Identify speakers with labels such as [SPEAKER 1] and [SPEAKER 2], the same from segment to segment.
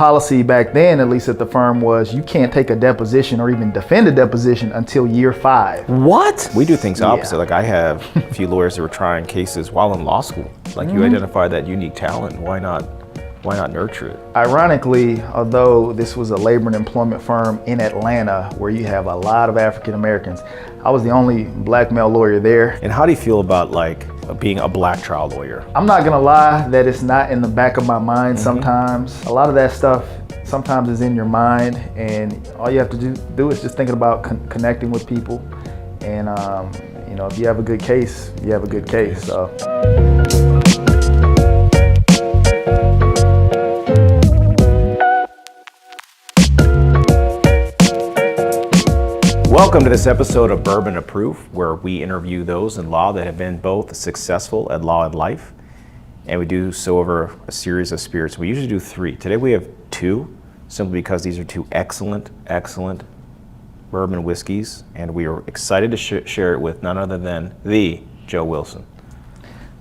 [SPEAKER 1] policy back then, at least at the firm, was you can't take a deposition or even defend a deposition until year 5.
[SPEAKER 2] What? We do things opposite. Like I have a few lawyers that were trying cases while in law school. Like you identify that unique talent, why not nurture it?
[SPEAKER 1] Ironically, although this was a labor and employment firm in Atlanta where you have a lot of African Americans, I was the only black male lawyer there.
[SPEAKER 2] And how do you feel about like being a black trial lawyer?
[SPEAKER 1] I'm not gonna lie that it's not in the back of my mind sometimes. A lot of that stuff sometimes is in your mind, and all you have to do is just thinking about connecting with people. And you know, if you have a good case, you have a good case. So.
[SPEAKER 2] Welcome to this episode of Bourbon Approved, where we interview those in law that have been both successful at law and life. And we do so over a series of spirits. We usually do 3. Today we have 2, simply because these are 2 excellent bourbon whiskeys. And we are excited to share it with none other than the Joe Wilson.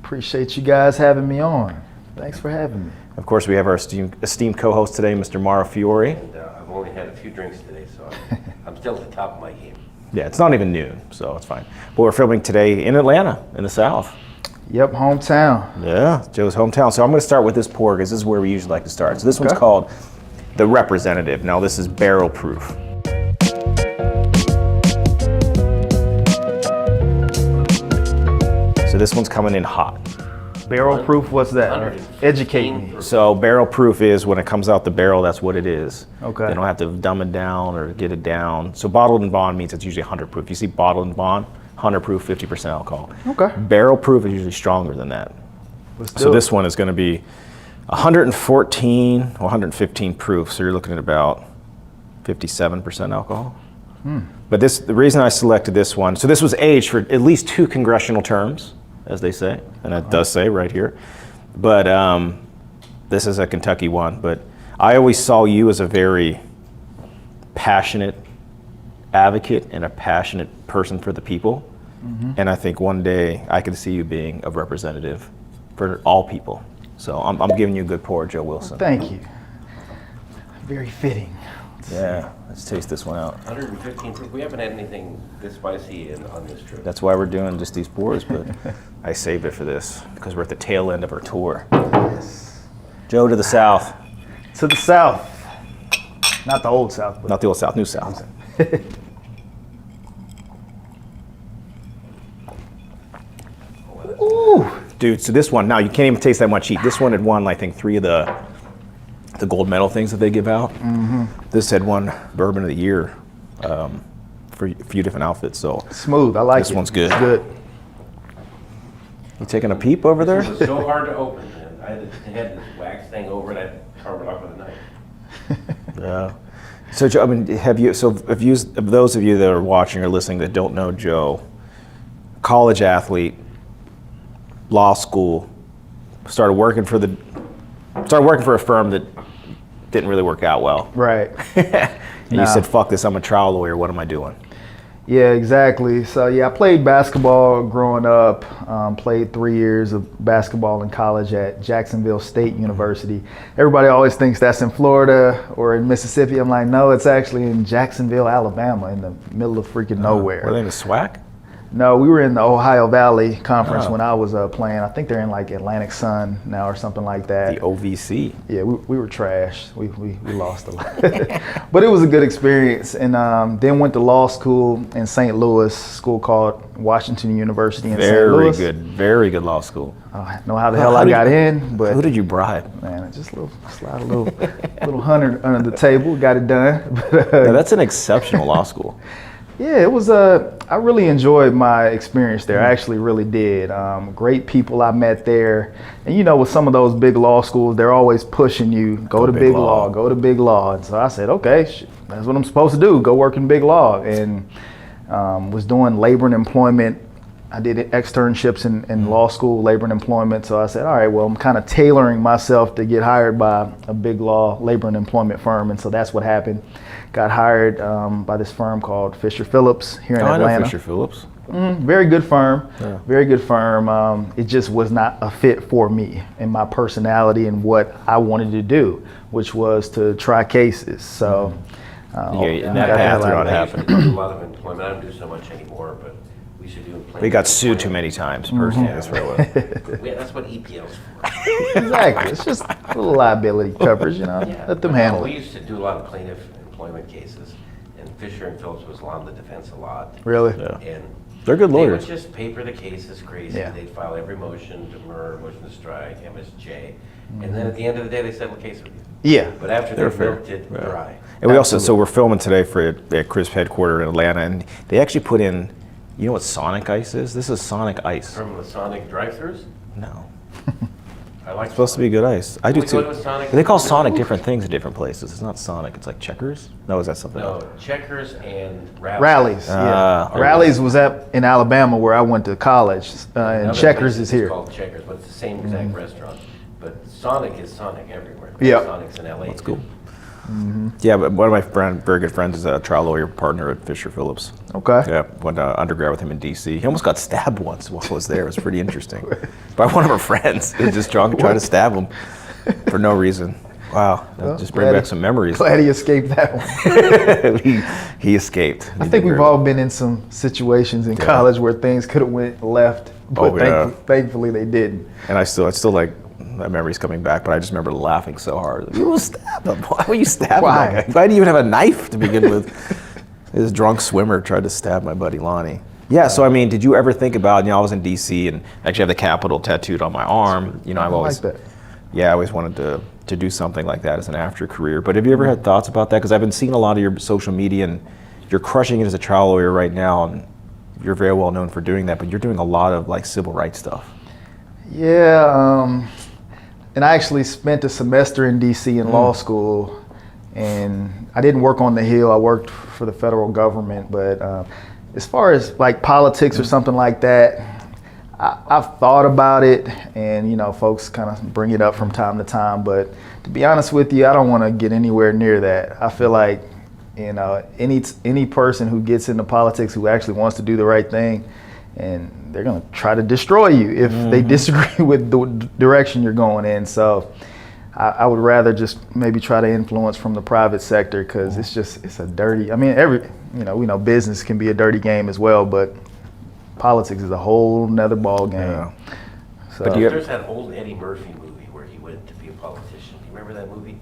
[SPEAKER 1] Appreciate you guys having me on. Thanks for having me.
[SPEAKER 2] Of course, we have our esteemed co-host today, Mr. Mauro Fiore.
[SPEAKER 3] And I've only had a few drinks today, so I'm still at the top of my game.
[SPEAKER 2] Yeah, it's not even noon, so it's fine. But we're filming today in Atlanta, in the South.
[SPEAKER 1] Yep, hometown.
[SPEAKER 2] Yeah, Joe's hometown. So I'm going to start with this pour because this is where we usually like to start. So this one's called the Representative. Now this is barrel proof. So this one's coming in hot.
[SPEAKER 1] Barrel proof, what's that? Educate me.
[SPEAKER 2] So barrel proof is when it comes out the barrel, that's what it is.
[SPEAKER 1] Okay.
[SPEAKER 2] They don't have to dumb it down or get it down. So bottled and bond means it's usually 100 proof. You see bottled and bond, 100 proof, 50% alcohol.
[SPEAKER 1] Okay.
[SPEAKER 2] Barrel proof is usually stronger than that. So this one is going to be 114 or 115 proof. So you're looking at about 57% alcohol. But the reason I selected this one, so this was aged for at least 2 congressional terms, as they say, and it does say right here. But this is a Kentucky one. But I always saw you as a very passionate advocate and a passionate person for the people. And I think one day I could see you being a representative for all people. So I'm giving you a good pour, Joe Wilson.
[SPEAKER 1] Thank you. Very fitting.
[SPEAKER 2] Yeah, let's taste this one out.
[SPEAKER 3] 115 proof. We haven't had anything this spicy on this trip.
[SPEAKER 2] That's why we're doing just these pours, but I saved it for this because we're at the tail end of our tour.
[SPEAKER 1] Yes.
[SPEAKER 2] Joe to the South.
[SPEAKER 1] To the South. Not the old South, but
[SPEAKER 2] Not the old South, new South.
[SPEAKER 1] ooh.
[SPEAKER 2] Dude, so this one, now you can't even taste that much heat. This one had won, I think, 3 of the gold medal things that they give out. This had won Bourbon of the Year for a few different outfits. So
[SPEAKER 1] Smooth, I like it.
[SPEAKER 2] This one's good.
[SPEAKER 1] It's good.
[SPEAKER 2] You taking a peep over there?
[SPEAKER 3] It was so hard to open, and I had this wax thing over it. I had to carve it off with a knife.
[SPEAKER 2] Yeah. So Joe, I mean, of those of you that are watching or listening that don't know Joe, college athlete, law school, started working for a firm that didn't really work out well.
[SPEAKER 1] Right.
[SPEAKER 2] And you said, fuck this, I'm a trial lawyer, what am I doing?
[SPEAKER 1] Yeah, exactly. So yeah, I played basketball growing up, played 3 years of basketball in college at Jacksonville State University. Everybody always thinks that's in Florida or in Mississippi. I'm like, no, it's actually in Jacksonville, Alabama, in the middle of freaking nowhere.
[SPEAKER 2] Were they in the SWAC?
[SPEAKER 1] No, we were in the Ohio Valley Conference when I was playing. I think they're in like Atlantic Sun now or something like that.
[SPEAKER 2] The OVC.
[SPEAKER 1] Yeah, we were trash. We lost a lot. But it was a good experience. And then went to law school in St. Louis, school called Washington University in St. Louis.
[SPEAKER 2] Very good law school.
[SPEAKER 1] I don't know how the hell I got in, but
[SPEAKER 2] who did you bribe?
[SPEAKER 1] man, just slide a little $100 under the table, got it done.
[SPEAKER 2] Now, that's an exceptional law school.
[SPEAKER 1] Yeah, it was I really enjoyed my experience there. I actually really did. Great people I met there. And you know, with some of those big law schools, they're always pushing you, go to big law, go to big law. And so I said, okay, that's what I'm supposed to do, go work in big law. And was doing labor and employment. I did externships in law school, labor and employment. So I said, all right, well, I'm kind of tailoring myself to get hired by a big law labor and employment firm. And so that's what happened. Got hired by this firm called Fisher Phillips here in Atlanta.
[SPEAKER 2] I know Fisher Phillips.
[SPEAKER 1] Very good firm.
[SPEAKER 2] Yeah.
[SPEAKER 1] Very good firm. It just was not a fit for me and my personality and what I wanted to do, which was to try cases. So,
[SPEAKER 2] and that path you're on
[SPEAKER 3] I used to
[SPEAKER 2] happened.
[SPEAKER 3] do a lot of employment. I don't do so much anymore, but we used to do employment.
[SPEAKER 2] We got sued too many times personally.
[SPEAKER 3] Yeah.
[SPEAKER 2] That's what it was.
[SPEAKER 3] Yeah, that's what EPL's for.
[SPEAKER 1] exactly. It's just a little liability coverage,
[SPEAKER 3] Yeah.
[SPEAKER 1] Let them handle
[SPEAKER 3] We
[SPEAKER 1] it.
[SPEAKER 3] used to do a lot of plaintiff employment cases, and Fisher and Phillips was on the defense a lot.
[SPEAKER 1] Really?
[SPEAKER 2] Yeah.
[SPEAKER 3] And
[SPEAKER 2] They're good
[SPEAKER 3] they would
[SPEAKER 2] lawyers.
[SPEAKER 3] just paper the cases crazy.
[SPEAKER 1] Yeah.
[SPEAKER 3] They'd file every motion to murder, motion to strike, MSJ. And then at the end of the day, they settle the case with you.
[SPEAKER 1] Yeah.
[SPEAKER 3] But after
[SPEAKER 2] They're
[SPEAKER 3] they
[SPEAKER 2] fair.
[SPEAKER 3] milked it
[SPEAKER 2] Yeah.
[SPEAKER 3] dry.
[SPEAKER 2] And we also, so we're filming today for at Crisp headquarters in Atlanta, and they actually put in, you know what Sonic Ice is? This is Sonic Ice.
[SPEAKER 3] From the Sonic drive-thrus,
[SPEAKER 2] No.
[SPEAKER 3] I like
[SPEAKER 2] It's supposed to be good ice. I do
[SPEAKER 3] We go
[SPEAKER 2] too.
[SPEAKER 3] to Sonic-
[SPEAKER 2] They call Sonic different things in different places. It's not Sonic, it's like Checkers? No, is that something else?
[SPEAKER 3] No, checkers and rallies.
[SPEAKER 1] Rallies, yeah.
[SPEAKER 2] Ah,
[SPEAKER 1] Rallies was up in Alabama where I went to college, and
[SPEAKER 3] Another
[SPEAKER 1] Checkers
[SPEAKER 3] place
[SPEAKER 1] is here.
[SPEAKER 3] called Checkers, but it's the same exact restaurant. But Sonic is Sonic everywhere.
[SPEAKER 1] Yeah.
[SPEAKER 3] Sonic's in LA. That's
[SPEAKER 2] cool. Yeah, but one of my very good friends is a trial lawyer partner at Fisher Phillips.
[SPEAKER 1] Okay.
[SPEAKER 2] Yeah, went to undergrad with him in D.C. He almost got stabbed once while I was there. It was pretty interesting. By one of our friends. He was just drunk, tried to stab him for no reason. Wow, that just bring
[SPEAKER 1] glad
[SPEAKER 2] back
[SPEAKER 1] he-
[SPEAKER 2] some memories.
[SPEAKER 1] Glad he escaped that one.
[SPEAKER 2] he escaped.
[SPEAKER 1] I think we've all been in some situations in college where things could have went left, but
[SPEAKER 2] Oh, yeah.
[SPEAKER 1] thankfully they didn't.
[SPEAKER 2] And I still like that memory's coming back, but I just remember laughing so hard. Like, you will stab him. Why would you stab
[SPEAKER 1] Why?
[SPEAKER 2] him? Why didn't you even have a knife to begin with? This drunk swimmer tried to stab my buddy Lonnie. Yeah, so I mean, did you ever think about, I was in DC and actually have the Capitol tattooed on my arm. I've always,
[SPEAKER 1] like that.
[SPEAKER 2] yeah, I always wanted to do something like that as an after career. But have you ever had thoughts about that? Because I've been seeing a lot of your social media and you're crushing it as a trial lawyer right now. And you're very well known for doing that, but you're doing a lot of like civil rights stuff.
[SPEAKER 1] Yeah, and I actually spent a semester in DC in law school, and I didn't work on the Hill. I worked for the federal government, but as far as like politics or something like that, I've thought about it, and folks kind of bring it up from time to time. But to be honest with you, I don't want to get anywhere near that. I feel like any person who gets into politics who actually wants to do the right thing, and they're going to try to destroy you if they disagree with the direction you're going in. So I would rather just maybe try to influence from the private sector, because it's a dirty, we know business can be a dirty game as well, but politics is a whole nother ball game.
[SPEAKER 2] Yeah.
[SPEAKER 1] So,
[SPEAKER 2] But do you-
[SPEAKER 3] There's that old Eddie Murphy movie where he went to be a politician. Do you remember that movie?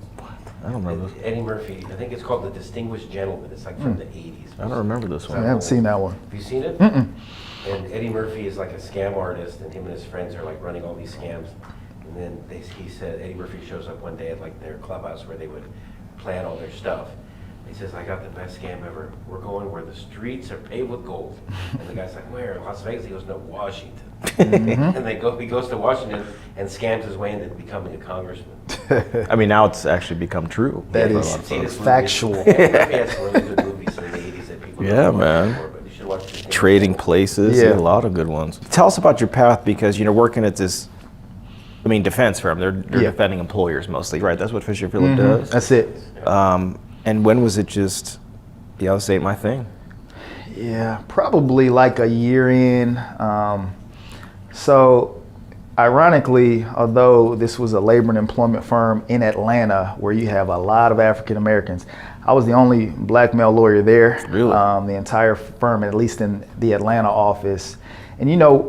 [SPEAKER 2] I don't remember.
[SPEAKER 3] Eddie Murphy, I think it's called The Distinguished Gentleman. It's like from the 80s.
[SPEAKER 2] I don't remember this
[SPEAKER 1] I
[SPEAKER 2] one.
[SPEAKER 1] haven't seen that one.
[SPEAKER 3] Have you seen it? And Eddie Murphy is like a scam artist, and him and his friends are like running all these scams. And then he said, Eddie Murphy shows up one day at like their clubhouse where they would plan all their stuff. He says, I got the best scam ever. We're going where the streets are paved with gold. And the guy's like, where? Las Vegas? He goes, no, Washington. And he goes to Washington and scams his way into becoming a congressman.
[SPEAKER 2] I mean, now it's actually become true.
[SPEAKER 1] That
[SPEAKER 3] Yeah,
[SPEAKER 1] is
[SPEAKER 3] you should see this movie.
[SPEAKER 1] factual.
[SPEAKER 3] Eddie Murphy had some really good movies in the 80s that people
[SPEAKER 2] Yeah,
[SPEAKER 3] don't watch
[SPEAKER 2] man.
[SPEAKER 3] anymore, but you should watch Distinguished
[SPEAKER 2] Trading
[SPEAKER 3] Gentleman.
[SPEAKER 2] places,
[SPEAKER 1] Yeah.
[SPEAKER 2] a lot of good ones. Tell us about your path, because working at this, defense firm. They're
[SPEAKER 1] Yeah.
[SPEAKER 2] defending employers mostly, right? That's what Fisher Phillips does.
[SPEAKER 1] That's it.
[SPEAKER 2] And when was it just, this ain't my thing?
[SPEAKER 1] Yeah, probably like a year in. So, ironically, although this was a labor and employment firm in Atlanta where you have a lot of African Americans, I was the only black male lawyer there.
[SPEAKER 2] Really?
[SPEAKER 1] The entire firm, at least in the Atlanta office. And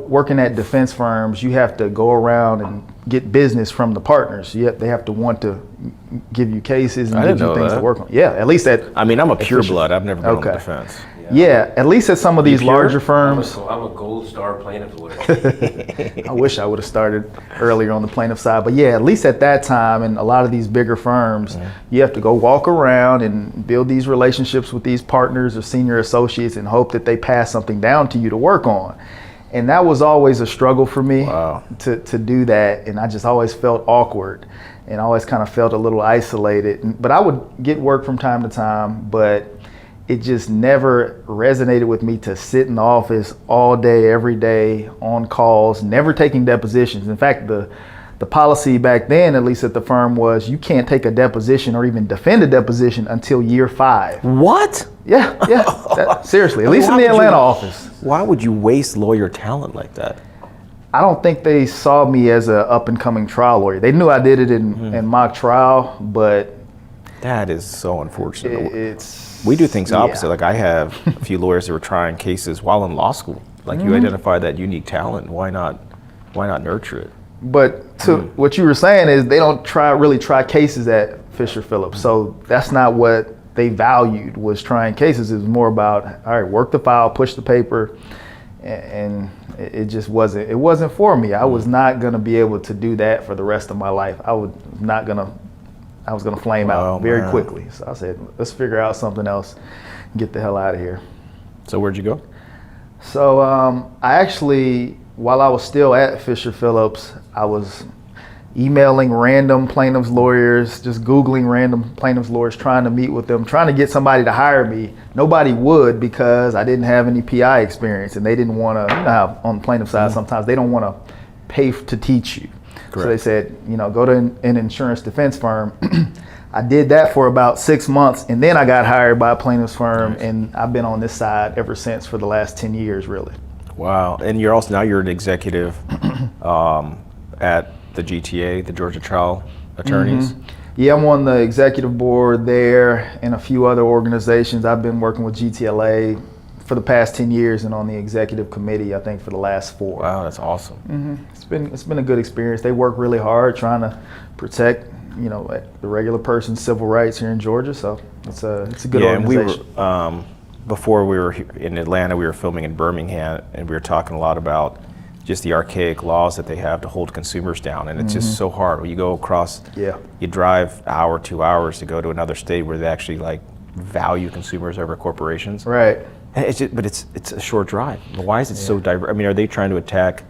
[SPEAKER 1] working at defense firms, you have to go around and get business from the partners. They have to want to give you cases and
[SPEAKER 2] I
[SPEAKER 1] give
[SPEAKER 2] didn't
[SPEAKER 1] you
[SPEAKER 2] know
[SPEAKER 1] things
[SPEAKER 2] that.
[SPEAKER 1] to work on. Yeah, at least at
[SPEAKER 2] I'm a pure
[SPEAKER 1] Fisher.
[SPEAKER 2] blood. I've never been on
[SPEAKER 1] Okay.
[SPEAKER 2] the defense.
[SPEAKER 1] Yeah, at least at some of these
[SPEAKER 2] pure?
[SPEAKER 1] larger firms.
[SPEAKER 3] I'm a gold star plaintiff lawyer.
[SPEAKER 1] I wish I would have started earlier on the plaintiff side, but yeah, at least at that time, in a lot of these bigger firms, you have to go walk around and build these relationships with these partners or senior associates and hope that they pass something down to you to work on. And that was always a struggle for me.
[SPEAKER 2] Wow.
[SPEAKER 1] to do that, and I just always felt awkward and always kind of felt a little isolated. But I would get work from time to time, but it just never resonated with me to sit in the office all day, every day, on calls, never taking depositions. In fact, the the policy back then, at least at the firm, was you can't take a deposition or even defend a deposition until year 5.
[SPEAKER 2] What?
[SPEAKER 1] Yeah. Seriously, at least in the Atlanta office.
[SPEAKER 2] Why would you waste lawyer talent like that?
[SPEAKER 1] I don't think they saw me as a up and coming trial lawyer. They knew I did it in mock trial, but
[SPEAKER 2] that is so unfortunate.
[SPEAKER 1] We
[SPEAKER 2] do things opposite. Like I have a few lawyers that were trying cases while in law school. Like you identify that unique talent. Why not nurture it?
[SPEAKER 1] But to what you were saying is they don't really try cases at Fisher Phillips. So that's not what they valued, was trying cases. It was more about, all right, work the file, push the paper, and it just wasn't for me. I was not going to be able to do that for the rest of my life. I was going to flame out very quickly. So I said, let's figure out something else and get the hell out of here.
[SPEAKER 2] So where'd you go?
[SPEAKER 1] So I actually, while I was still at Fisher Phillips, I was emailing random plaintiffs lawyers, just Googling random plaintiffs lawyers, trying to meet with them, trying to get somebody to hire me. Nobody would, because I didn't have any PI experience, and they didn't want to, you know how on the plaintiff side sometimes they don't want to pay to teach you. Correct. So they said, go to an insurance defense firm. I did that for about 6 months, and then I got hired by a plaintiff's firm, and I've been on this side ever since for the last 10 years, really. Wow.
[SPEAKER 2] And you're an executive at the GTA, the Georgia Trial Attorneys.
[SPEAKER 1] Yeah, I'm on the executive board there and a few other organizations. I've been working with GTLA for the past 10 years and on the executive committee, I think, for the last 4.
[SPEAKER 2] Wow, that's awesome.
[SPEAKER 1] It's been a good experience. They work really hard trying to protect, the regular person's civil rights here in Georgia. So it's a good organization.
[SPEAKER 2] And we were, before we were in Atlanta, we were filming in Birmingham, and we were talking a lot about just the archaic laws that they have to hold consumers down, and it's just so hard. When you go across, you drive an hour, 2 hours to go to another state where they actually value consumers over corporations.
[SPEAKER 1] Right.
[SPEAKER 2] And it's a short drive. Why is it so diverse? I mean, are they trying to attack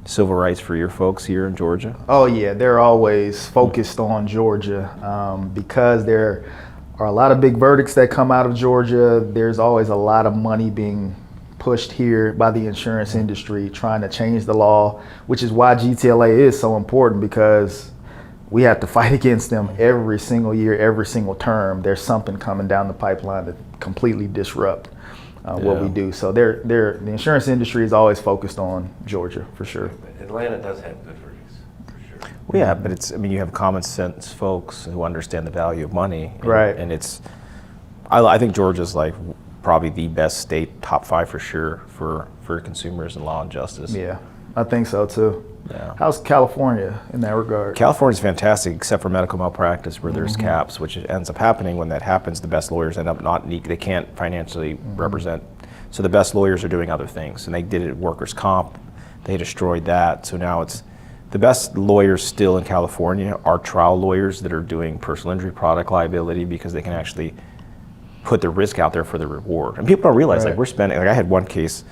[SPEAKER 2] civil rights for your folks here in Georgia?
[SPEAKER 1] Oh yeah, they're always focused on Georgia because there are a lot of big verdicts that come out of Georgia. There's always a lot of money being pushed here by the insurance industry trying to change the law, which is why GTLA is so important, because we have to fight against them every single year, every single term. There's something coming down the pipeline to completely disrupt what we do. So the insurance industry is always focused on Georgia, for sure.
[SPEAKER 3] Atlanta does have good verdicts, for sure.
[SPEAKER 2] Well, yeah, but you have common sense folks who understand the value of money.
[SPEAKER 1] Right.
[SPEAKER 2] And I think Georgia's probably the best state, top 5 for sure, for consumers and law and justice.
[SPEAKER 1] Yeah, I think so too.
[SPEAKER 2] Yeah.
[SPEAKER 1] How's California in that regard?
[SPEAKER 2] California's fantastic, except for medical malpractice, where there's caps, which ends up happening. When that happens, the best lawyers end up they can't financially represent. So the best lawyers are doing other things, and they did it at workers' comp. They destroyed that. So now it's the best lawyers still in California are trial lawyers that are doing personal injury, product liability, because they can actually put the risk out there for the reward. And people don't realize, we're spending, I had one case,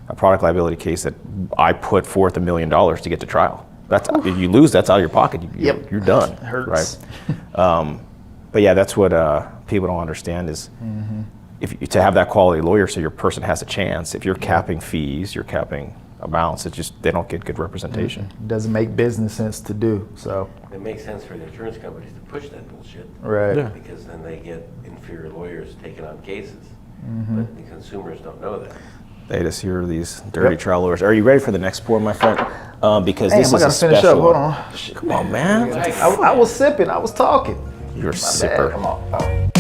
[SPEAKER 2] a product liability case, that I put forth $1 million to get to trial. That's if you lose, that's out of your pocket. You're done. It
[SPEAKER 1] hurts.
[SPEAKER 2] Right? But yeah, that's what people don't understand is to have that quality lawyer, so your person has a chance. If you're capping fees, you're capping amounts, it's just they don't get good representation.
[SPEAKER 1] It doesn't make business sense to do. So
[SPEAKER 3] it makes sense for the insurance companies to push that bullshit,
[SPEAKER 1] right?
[SPEAKER 2] Yeah.
[SPEAKER 3] Because then they get inferior lawyers taking on cases, but the consumers don't know that.
[SPEAKER 2] They just hear these dirty trial lawyers. Are you ready for the next pour, my friend? Because this is
[SPEAKER 1] I gotta
[SPEAKER 2] a special.
[SPEAKER 1] finish up. Hold on.
[SPEAKER 2] Come on, man.
[SPEAKER 1] I was sipping. I was talking.
[SPEAKER 2] You're a sipper.
[SPEAKER 1] Come on.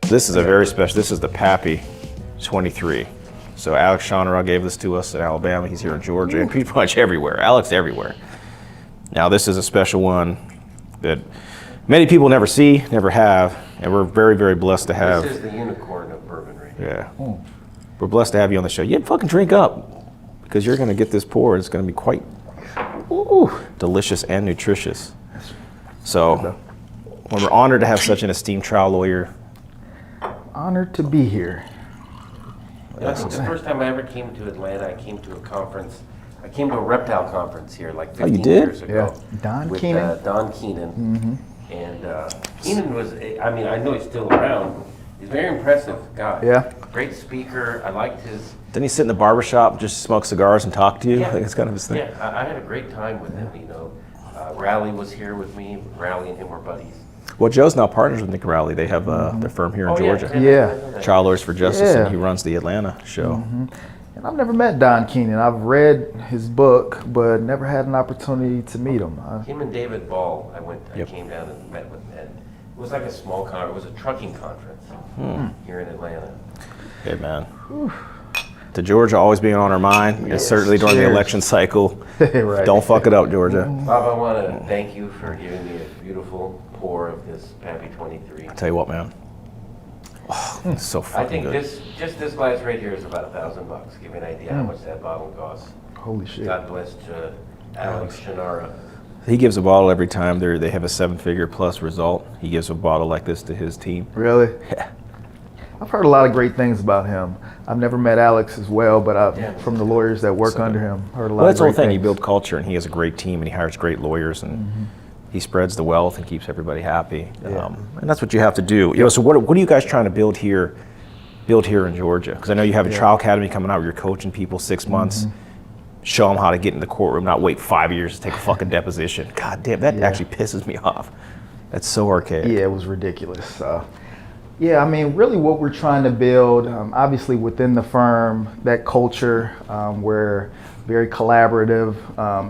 [SPEAKER 2] This is a very special. This is the Pappy 23. So Alex Shonera gave this to us in Alabama. He's here in Georgia and pretty much everywhere. Alex everywhere. Now this is a special one that many people never see, never have, and we're very, very blessed to have.
[SPEAKER 3] This is the unicorn of bourbon right here.
[SPEAKER 2] Yeah. We're blessed to have you on the show. You fucking drink up, because you're going to get this pour. It's going to be quite delicious and nutritious. So we're honored to have such an esteemed trial lawyer.
[SPEAKER 1] Honored to be here.
[SPEAKER 3] Yeah, the first time I ever came to Atlanta, I came to a conference. I came to a reptile conference here like 15 years ago.
[SPEAKER 1] Yeah. Don
[SPEAKER 3] with
[SPEAKER 1] Keenan.
[SPEAKER 3] Don Keenan. And Keenan was, I know he's still around. He's a very impressive guy.
[SPEAKER 1] Yeah.
[SPEAKER 3] Great speaker. I liked his.
[SPEAKER 2] Didn't he sit in the barber shop, just smoke cigars and talk to you?
[SPEAKER 3] Yeah.
[SPEAKER 2] I think it's kind of his thing.
[SPEAKER 3] Yeah, I had a great time with him. You know, Rowley was here with me. Rowley and him were buddies.
[SPEAKER 2] Well, Joe's now partners with Nick Rowley. They have their firm here in Georgia.
[SPEAKER 1] Yeah.
[SPEAKER 2] Child Lawyers for Justice,
[SPEAKER 1] Yeah.
[SPEAKER 2] and he runs the Atlanta show.
[SPEAKER 1] And I've never met Don Keenan. I've read his book, but never had an opportunity to meet him.
[SPEAKER 3] Him and David Ball, I
[SPEAKER 2] Yep.
[SPEAKER 3] came down and met with them. It was like a small it was a trucking conference here in Atlanta.
[SPEAKER 2] Hey, man. To Georgia always being on our mind,
[SPEAKER 1] Yes,
[SPEAKER 2] certainly during the
[SPEAKER 1] cheers.
[SPEAKER 2] election cycle.
[SPEAKER 1] Right.
[SPEAKER 2] Don't fuck it up, Georgia.
[SPEAKER 3] Bob, I want to thank you for giving me a beautiful pour of this Pappy 23.
[SPEAKER 2] I'll tell you what, man. Oh, it's so
[SPEAKER 3] I
[SPEAKER 2] fucking
[SPEAKER 3] think
[SPEAKER 2] good.
[SPEAKER 3] this glass right here is about $1,000. Give you an idea how much that bottle costs.
[SPEAKER 1] Holy shit.
[SPEAKER 3] God bless Alex Shannara.
[SPEAKER 2] He gives a bottle every time they have a 7-figure plus result. He gives a bottle like this to his team.
[SPEAKER 1] Really?
[SPEAKER 2] Yeah.
[SPEAKER 1] I've heard a lot of great things about him. I've never met Alex as well, but from the lawyers that work under him, heard a lot
[SPEAKER 2] Well, that's
[SPEAKER 1] of
[SPEAKER 2] the
[SPEAKER 1] great
[SPEAKER 2] whole thing. He
[SPEAKER 1] things.
[SPEAKER 2] builds culture, and he has a great team, and he hires great lawyers, and he spreads the wealth and keeps everybody happy.
[SPEAKER 1] Yeah.
[SPEAKER 2] And that's what you have to do. You know, so what are you guys trying to build here in Georgia? Because I know you have a trial academy coming out where you're coaching people 6 months. Show them how to get in the courtroom, not wait 5 years to take a fucking deposition. God damn, that actually pisses me off. That's so archaic.
[SPEAKER 1] Yeah, it was ridiculous. Yeah, I mean, really what we're trying to build, obviously within the firm, that culture, we're very collaborative,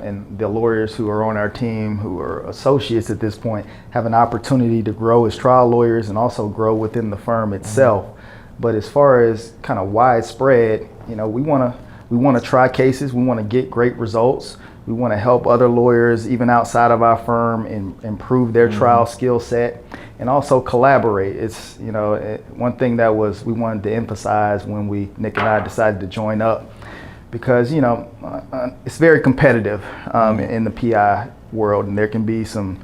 [SPEAKER 1] and the lawyers who are on our team, who are associates at this point, have an opportunity to grow as trial lawyers and also grow within the firm itself. But as far as kind of widespread, you know, we want to try cases, we want to get great results. We want to help other lawyers, even outside of our firm, improve their trial skill set, and also collaborate. It's, you know, one thing that we wanted to emphasize when Nick and I decided to join up, because, you know, it's very competitive in the PI world, and there can be some,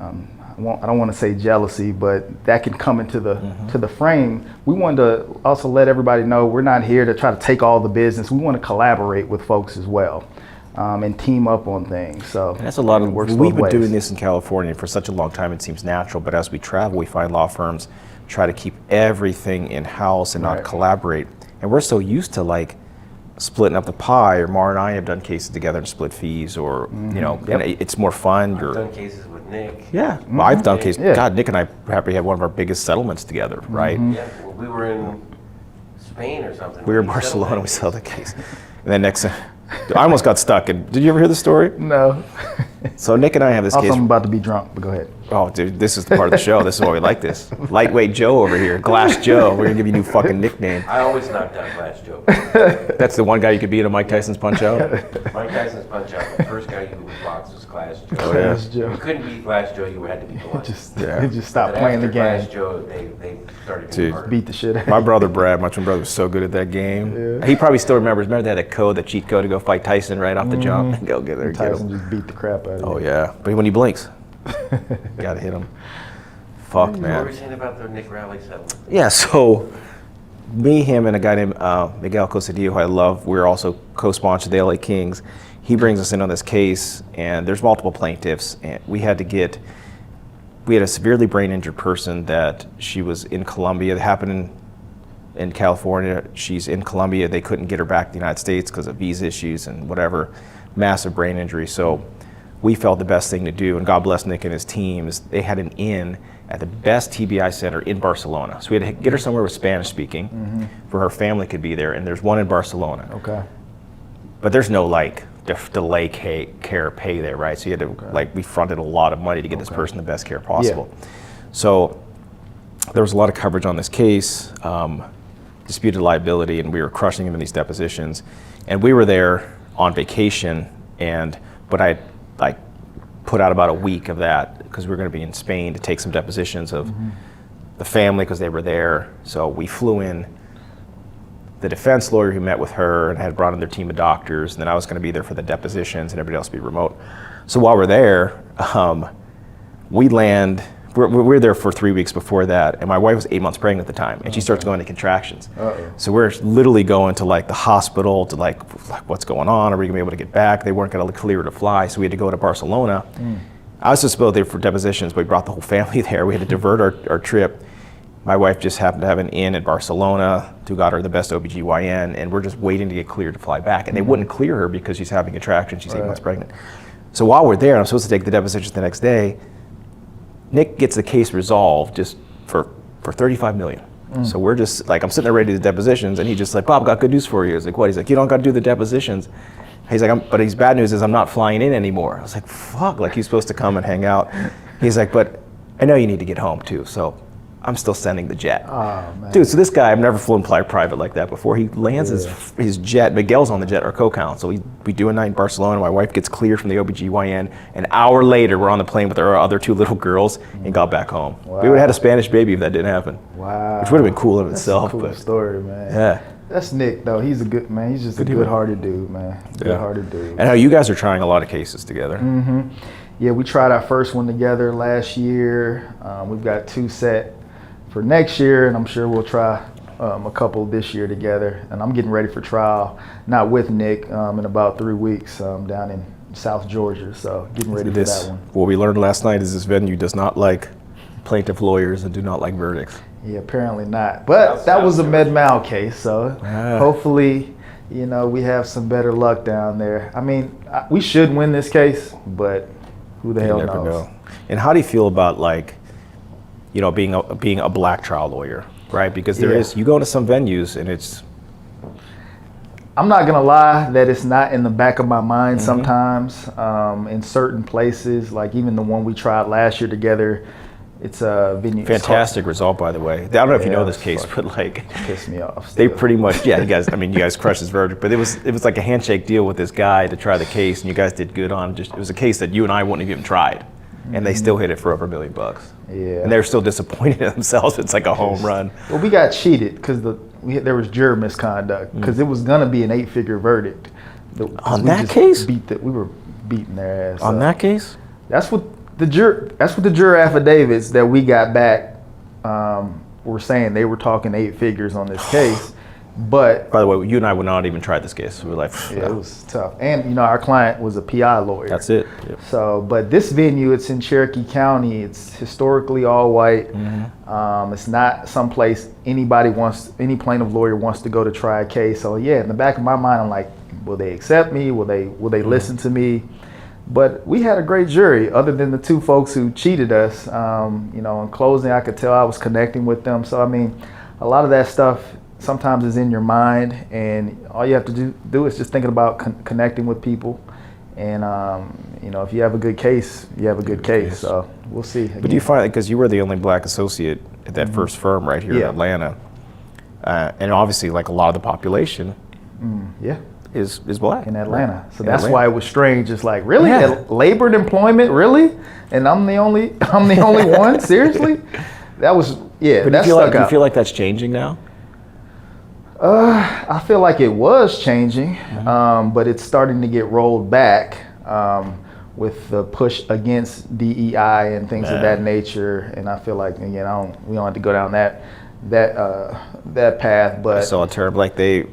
[SPEAKER 1] I don't want to say jealousy, but that can come into the frame. We wanted to also let everybody know we're not here to try to take all the business. We want to collaborate with folks as well. And team up on things. So
[SPEAKER 2] And that's a lot of
[SPEAKER 1] works
[SPEAKER 2] we've
[SPEAKER 1] both
[SPEAKER 2] been
[SPEAKER 1] ways.
[SPEAKER 2] doing this in California for such a long time. It seems natural, but as we travel, we find law firms try to keep everything in house and not collaborate. And we're so used to like splitting up the pie. Or Mara and I have done cases together and split fees, or you know, and it's more fun.
[SPEAKER 3] I've done cases with Nick.
[SPEAKER 2] Yeah, well, I've done cases.
[SPEAKER 1] Yeah.
[SPEAKER 2] God, Nick and I probably had one of our biggest settlements together, right?
[SPEAKER 3] Yeah, well, we were in Spain or something.
[SPEAKER 2] We were in Barcelona. We settled the case, and then next. I almost got stuck. And did you ever hear the story?
[SPEAKER 1] No.
[SPEAKER 2] So Nick and I have this
[SPEAKER 1] Also,
[SPEAKER 2] case.
[SPEAKER 1] I'm about to be drunk, but go ahead.
[SPEAKER 2] Oh, dude, this is the part of the show. This is why we like this. Lightweight Joe over here, Glass Joe. We're gonna give you a new fucking nickname.
[SPEAKER 3] I always knocked out Glass Joe.
[SPEAKER 2] That's the one guy you could beat at Mike Tyson's Punch Out.
[SPEAKER 3] Mike Tyson's Punch Out, the first guy you would box was Glass Joe.
[SPEAKER 2] Oh, yeah.
[SPEAKER 1] Glass Joe.
[SPEAKER 3] You couldn't beat Glass Joe, you had to beat the one.
[SPEAKER 1] Just stop
[SPEAKER 3] But
[SPEAKER 1] playing the
[SPEAKER 3] after
[SPEAKER 1] game.
[SPEAKER 3] Glass Joe, they started
[SPEAKER 2] Dude.
[SPEAKER 3] being harder.
[SPEAKER 1] Beat the shit out.
[SPEAKER 2] My brother Brad, my twin brother, was so good at that game.
[SPEAKER 1] Yeah.
[SPEAKER 2] He probably still remembers. Remember they had a code, the cheat code to go fight Tyson right off the jump and go get there. Get
[SPEAKER 1] Tyson
[SPEAKER 2] him.
[SPEAKER 1] just beat the crap out of
[SPEAKER 2] Oh
[SPEAKER 1] you.
[SPEAKER 2] yeah, but when he blinks, gotta hit him. Fuck,
[SPEAKER 3] What were
[SPEAKER 2] man.
[SPEAKER 3] we saying about the Nick Rowley settlement?
[SPEAKER 2] Yeah, so me, him, and a guy named Miguel Cosadillo, who I love, we're also co-sponsored the LA Kings. He brings us in on this case, and there's multiple plaintiffs, and we had a severely brain injured person that she was in Colombia. It happened in California. She's in Colombia. They couldn't get her back to the United States because of visa issues and whatever, massive brain injury. So we felt the best thing to do, and God bless Nick and his team, is they had an inn at the best TBI center in Barcelona. So we had to get her somewhere with Spanish speaking, for her family could be there, and there's one in Barcelona.
[SPEAKER 1] Okay.
[SPEAKER 2] But there's no like delay care pay there, right? So you had to like, we fronted a lot of money to get this person the best care possible. So there was a lot of coverage on this case, disputed liability, and we were crushing him in these depositions. And we were there on vacation, but I like put out about a week of that because we were going to be in Spain to take some depositions of the family because they were there. So we flew in the defense lawyer who met with her and had brought in their team of doctors, and then I was going to be there for the depositions and everybody else would be remote. So while we're there, we land. We were there for 3 weeks before that, and my wife was 8 months pregnant at the time, and she starts going to contractions. So we're literally going to like the hospital to like what's going on? Are we gonna be able to get back? They weren't gonna clear her to fly, so we had to go to I was just supposed there for depositions, but we brought the whole family there. We had to divert our trip. My wife just happened to have an in at Barcelona who got her the best OBGYN, and we're just waiting to get cleared to fly back. And they wouldn't clear her because she's having contractions, she's 8 months pregnant. So while we're there, I'm supposed to take the depositions the next day, Nick gets the case resolved just for 35 million. So we're just like, I'm sitting there ready to do the depositions, and he's just like, Bob, got good news for you. I was like, what? He's like, you don't got to do the depositions. He's like, but his bad news is I'm not flying in anymore. I was like, fuck, like he's supposed to come and hang out. He's like, but I know you need to get home too, so I'm still sending the jet.
[SPEAKER 1] Oh, man.
[SPEAKER 2] Dude, so this guy, I've never flown private like that before. He lands his jet, Miguel's on the jet, our co-counsel. We do a night in Barcelona, my wife gets cleared from the OBGYN. An hour later, we're on the plane with our other 2 little girls and got back home.
[SPEAKER 1] Wow.
[SPEAKER 2] We would have had a Spanish baby if that didn't happen.
[SPEAKER 1] Wow.
[SPEAKER 2] Which would have been cool in
[SPEAKER 1] That's
[SPEAKER 2] itself.
[SPEAKER 1] a cool story, man.
[SPEAKER 2] Yeah.
[SPEAKER 1] That's Nick, though. He's a good man. He's just a good-hearted dude, man. Good-hearted dude.
[SPEAKER 2] And how you guys are trying a lot of cases together.
[SPEAKER 1] Yeah, we tried our first one together last year. We've got 2 set for next year, and I'm sure we'll try a couple this year together. And I'm getting ready for trial, not with Nick, in about 3 weeks down in South Georgia. So getting ready for that one.
[SPEAKER 2] What we learned last night is this venue does not like plaintiff lawyers and do not like verdicts.
[SPEAKER 1] Yeah, apparently not. But that was a med-mal case, so hopefully, you know, we have some better luck down there. I mean, we should win this case, but who the hell knows?
[SPEAKER 2] Know. And how do you feel about, like, you know, being a black trial lawyer, right? Because there is, you go into some venues and it's.
[SPEAKER 1] I'm not gonna lie that it's not in the back of my mind sometimes. In certain places, like even the one we tried last year together, it's a venue.
[SPEAKER 2] Fantastic result, by the way. I don't know if you know this case, but like,
[SPEAKER 1] pissed me off.
[SPEAKER 2] They pretty much, you guys. I mean, you guys crushed his verdict, but it was like a handshake deal with this guy to try the case, and you guys did good on. It was a case that you and I wouldn't have even tried, and they still hit it for over $1 million.
[SPEAKER 1] Yeah.
[SPEAKER 2] And they're still disappointed in themselves. It's like a home run.
[SPEAKER 1] Well, we got cheated because there was juror misconduct because it was gonna be an 8-figure verdict.
[SPEAKER 2] On that case?
[SPEAKER 1] We were beating their ass.
[SPEAKER 2] On that case?
[SPEAKER 1] That's what the juror affidavits that we got back were saying. They were talking 8 figures on this case. But
[SPEAKER 2] by the way, you and I would not even try this case. We were like,
[SPEAKER 1] yeah, it was tough. And you know, our client was a PI lawyer.
[SPEAKER 2] That's it. Yep.
[SPEAKER 1] So, but this venue, it's in Cherokee County. It's historically all white. It's not someplace any plaintiff lawyer wants to go to try a case. So yeah, in the back of my mind, I'm like, will they accept me? Will they listen to me? But we had a great jury, other than the 2 folks who cheated us. You know, in closing, I could tell I was connecting with them. So I mean, a lot of that stuff sometimes is in your mind, and all you have to do is just thinking about connecting with people. And you know, if you have a good case, you have a good case. So we'll see. Again.
[SPEAKER 2] But do you find, because you were the only black associate at that first firm right here in Atlanta, and obviously like a lot of the population, is black
[SPEAKER 1] in Atlanta. So that's why it was strange. It's like, really, labor and employment, really, and I'm the only one. Seriously, that was
[SPEAKER 2] But do you feel like that's changing now?
[SPEAKER 1] I feel like it was changing, but it's starting to get rolled back with the push against DEI and things of that nature. And I feel like, again, we don't have to go down that path. But
[SPEAKER 2] I saw a term like they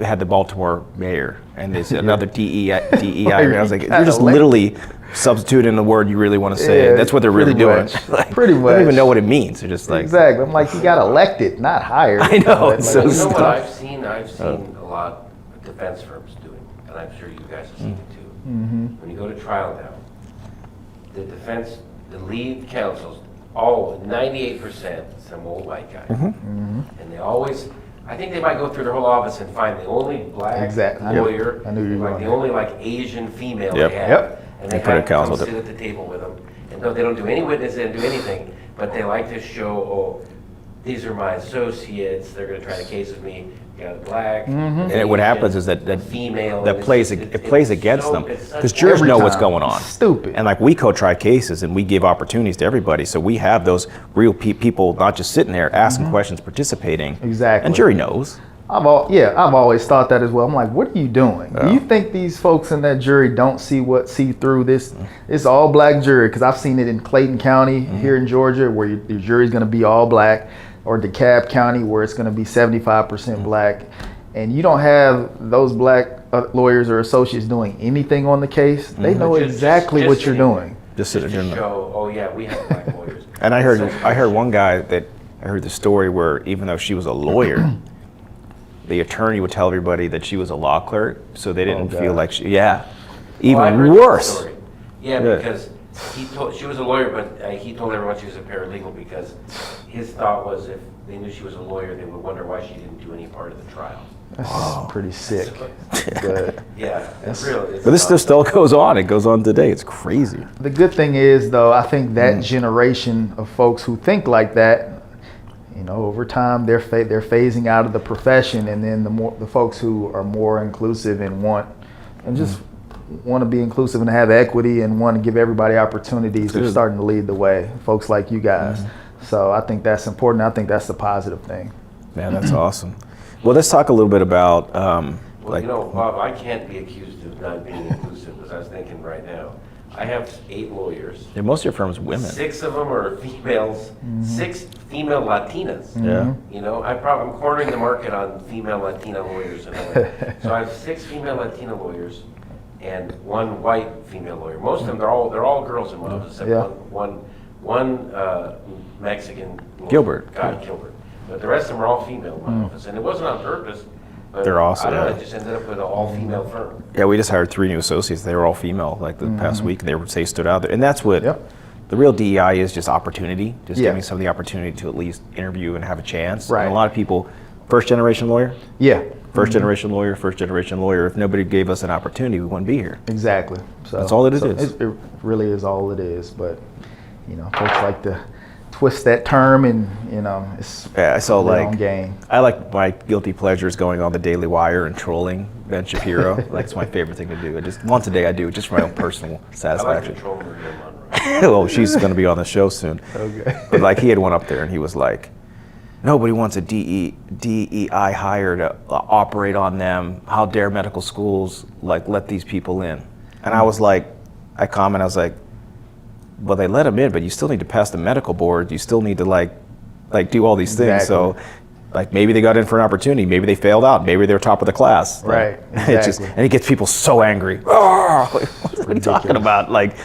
[SPEAKER 2] had the Baltimore mayor, and there's another DEI. I was like, you're just literally substituting the word you really want to say. That's what they're really doing. Like,
[SPEAKER 1] pretty much.
[SPEAKER 2] They don't even know what it means. They're just like,
[SPEAKER 1] exactly. I'm like, he got elected, not hired.
[SPEAKER 2] I know. It's so
[SPEAKER 3] you know what I've seen a lot of defense firms doing, and I'm sure you guys have seen it too. When you go to trial now, the lead counsels, 98% some old white guy, and they always. I think they might go through their whole office and find the only black lawyer,
[SPEAKER 1] I knew you were
[SPEAKER 3] like the only Asian female
[SPEAKER 2] Yep.
[SPEAKER 3] they have,
[SPEAKER 1] Yep.
[SPEAKER 3] and they
[SPEAKER 2] put a
[SPEAKER 3] have them
[SPEAKER 2] counsel
[SPEAKER 3] sit at the table with them. And no, they don't do any witnesses, they don't do anything, but they like to show, these are my associates, they're going to try the case with me. You got a black,
[SPEAKER 2] and what happens is that
[SPEAKER 3] female,
[SPEAKER 2] that plays against them, because jurors
[SPEAKER 1] every
[SPEAKER 2] know what's
[SPEAKER 1] time.
[SPEAKER 2] going on.
[SPEAKER 1] Stupid.
[SPEAKER 2] And like, we co-try cases and we give opportunities to everybody, so we have those real people not just sitting there asking questions, participating.
[SPEAKER 1] Exactly.
[SPEAKER 2] And jury knows.
[SPEAKER 1] I've always thought that as well. I'm like, what are you doing? Do you think these folks in that jury don't see through this? It's all black jury, because I've seen it in Clayton County here in Georgia, where your jury's going to be all black, or DeKalb County, where it's going to be 75% black, and you don't have those black lawyers or associates doing anything on the case. They know exactly what you're doing.
[SPEAKER 2] Just sitting there.
[SPEAKER 3] Show, we have black lawyers.
[SPEAKER 2] And I heard one guy that I heard the story where even though she was a lawyer, the attorney would tell everybody that she was a law clerk, so they didn't feel like she. Yeah,
[SPEAKER 3] Well, I
[SPEAKER 2] even
[SPEAKER 3] heard that
[SPEAKER 2] worse.
[SPEAKER 3] story. Yeah, because she was a lawyer, but he told everyone she was a paralegal because his thought was if they knew she was a lawyer, they would wonder why she didn't do any part of the trial.
[SPEAKER 1] That's pretty sick. But
[SPEAKER 3] Yeah, it's real.
[SPEAKER 2] But this stuff still goes on. It goes on today. It's crazy.
[SPEAKER 1] the good thing is, though, I think that generation of folks who think like that, you know, over time they're phasing out of the profession, and then the folks who are more inclusive and want to be inclusive and have equity and want to give everybody opportunities, they're starting to lead the way. Folks like you guys. So I think that's important. I think that's the positive thing.
[SPEAKER 2] Man, that's awesome. Well, let's talk a little bit about
[SPEAKER 3] Well, you know, Bob, I can't be accused of not being inclusive because I was thinking right now. I have 8 lawyers.
[SPEAKER 2] yeah, most of your firm's women.
[SPEAKER 3] 6 of them are females. 6 female Latinas.
[SPEAKER 2] Yeah.
[SPEAKER 3] You know, I'm cornering the market on female Latina lawyers in LA. So I have 6 female Latina lawyers and 1 white female lawyer. Most of them, they're all girls in my office, except
[SPEAKER 1] Yeah.
[SPEAKER 3] one Mexican lawyer,
[SPEAKER 2] Gilbert.
[SPEAKER 3] Gilbert. But the rest of them are all female in my office, and it wasn't on purpose. But
[SPEAKER 2] They're awesome,
[SPEAKER 3] I don't know,
[SPEAKER 2] yeah.
[SPEAKER 3] it just ended up with an all-female firm.
[SPEAKER 2] Yeah, we just hired 3 new associates. They were all female like the past week. They stood out there. And that's what
[SPEAKER 1] Yep.
[SPEAKER 2] the real DEI is, just opportunity, just
[SPEAKER 1] Yeah.
[SPEAKER 2] giving somebody the opportunity to at least interview and have a chance.
[SPEAKER 1] Right.
[SPEAKER 2] And a lot of people, first generation lawyer,
[SPEAKER 1] Yeah,
[SPEAKER 2] first generation lawyer, first generation lawyer. If nobody gave us an opportunity, we wouldn't be here.
[SPEAKER 1] exactly. So
[SPEAKER 2] That's all it is.
[SPEAKER 1] It really is all it is. But you know, folks like to twist that term, and you know, it's
[SPEAKER 2] Yeah, I saw
[SPEAKER 1] their
[SPEAKER 2] like
[SPEAKER 1] own game.
[SPEAKER 2] I like my guilty pleasures going on the Daily Wire and trolling Ben Shapiro. Like it's my favorite thing to do. I just once a day I do it just for my own personal
[SPEAKER 3] I like
[SPEAKER 2] satisfaction.
[SPEAKER 3] control Maria Monroe.
[SPEAKER 2] Well, she's going to be on the show soon.
[SPEAKER 1] Okay.
[SPEAKER 2] But like he had one up there and he was like, nobody wants a DEI hire to operate on them. How dare medical schools like let these people in? And I was like, I was like, well, they let them in, but you still need to pass the medical board. You still need to like do all these things.
[SPEAKER 1] Exactly.
[SPEAKER 2] So like maybe they got in for an opportunity. Maybe they failed out. Maybe they're top of the class.
[SPEAKER 1] Right,
[SPEAKER 2] It just,
[SPEAKER 1] exactly.
[SPEAKER 2] and it gets people so angry. Oh, like, what are you talking about? Like,